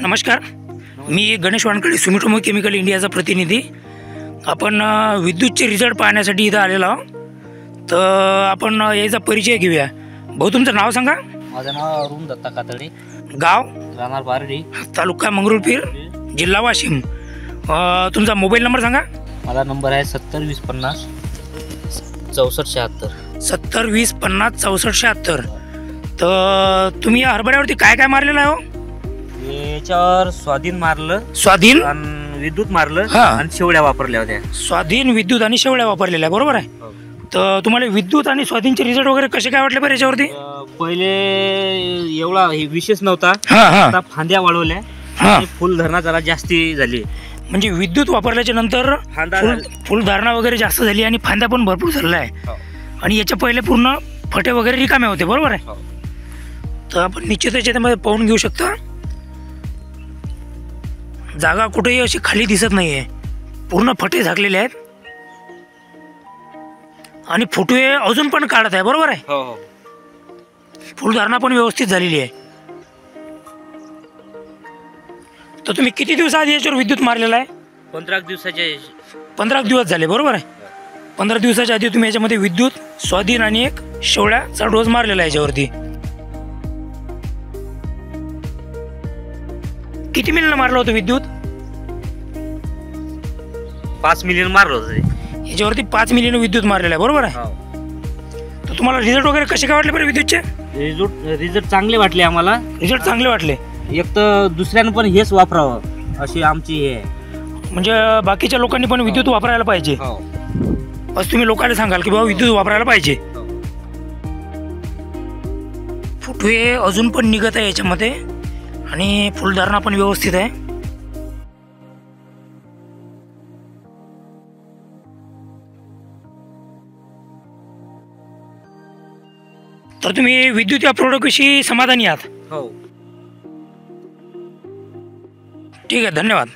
नमस्कार, मी Ganesh Wankhede, Sumitomo chemical इंडियाचा प्रतिनिधी. आपण विद्युतचे रिझल्ट पाहण्यासाठी इथं आलेलो आहोत. तर आपण याचा परिचय घेऊया. भाऊ, तुमचं नाव सांगा. माझं नाव अरुण दत्ता कातडे, गाव राहणार बारडी, तालुका मंगरुळपीर, जिल्हा वाशिम. तुमचा मोबाईल नंबर सांगा. माझा नंबर आहे 702050 6476. 702050 6476. तर तुम्ही या हरभऱ्यावरती काय काय मारलेलं आहे? हो, याच्यावर स्वाधीन मारलं, स्वाधीन आणि विद्युत मारलं, हा. आणि शेवड्या वापरल्या होत्या. स्वाधीन, विद्युत आणि शेवड्या वापरलेल्या, बरोबर आहे. तर तुम्हाला विद्युत आणि स्वाधीनचे रिझल्ट वगैरे कसे काय वाटले बरं याच्यावरती? पहिले एवढा हे विशेष नव्हता. आता फांद्या वाढवल्या, आणि फुलधारणा जरा जास्ती झाली. म्हणजे विद्युत वापरल्याच्या नंतर फुलधारणा वगैरे जास्त झाली आणि फांद्या पण भरपूर झालेल्या आहे. आणि याच्या पहिले पूर्ण फटे वगैरे रिकामे होते, बरोबर आहे. तर आपण निश्चित याच्यामध्ये पाहून घेऊ शकता. जागा कुठेही अशी खाली दिसत नाही आहे, पूर्ण फटे झाकलेले आहेत आणि फुटवे अजून पण काढत आहे, बरोबर आहे. फुलधारणा पण व्यवस्थित झालेली आहे. तर तुम्ही किती दिवसाआधी याच्यावर विद्युत मारलेला आहे? 15 दिवसाचे. 15 दिवस झाले, बरोबर आहे. 15 दिवसाच्या आधी तुम्ही याच्यामध्ये विद्युत, स्वाधीन आणि एक शेवड्याचा डोस मारलेला आहे याच्यावरती. किती मिलीनं मारलं होतं विद्युत? 5 मिलियन मारलं होतं याच्यावरती. 5 मिलीनं विद्युत मारलेला आहे, बरोबर आहे. तर तुम्हाला रिझल्ट वगैरे कसे काय वाटले बरं विद्युतचे? रिझल्ट चांगले वाटले आम्हाला. रिझल्ट चांगले वाटले. एक तर दुसऱ्यानं पण हेच वापरावं अशी आमची हे. म्हणजे बाकीच्या लोकांनी पण विद्युत वापरायला पाहिजे असं तुम्ही लोकांना सांगाल की बाबा विद्युत वापरायला पाहिजे. फुटवे अजून पण निघत आहे याच्यामध्ये आणि फुलधारणा पण व्यवस्थित आहे. तर तुम्ही विद्युत या प्रोडक्टविषयी समाधानी आहात? हो. ठीक आहे, धन्यवाद.